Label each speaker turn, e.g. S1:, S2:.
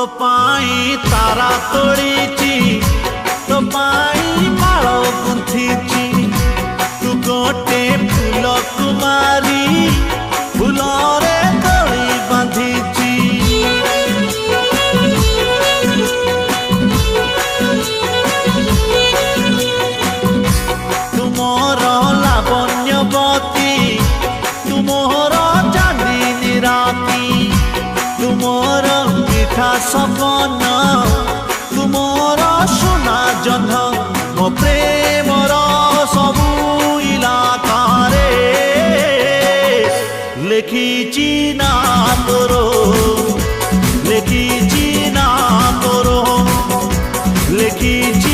S1: तो पाई तारा तोड़ीची तो पाई माल गुंथीची तू गोटे फूल कुमारी फूलरे दड़ी बांधीची तुमर लावण्यवती तुमर चांदी राती तुमर मिठा सपन तुमर सोना जन्ह मो प्रेमर सबू इलाकारे लेखिची ना तोरो लेखिची ना तोरो लेखिची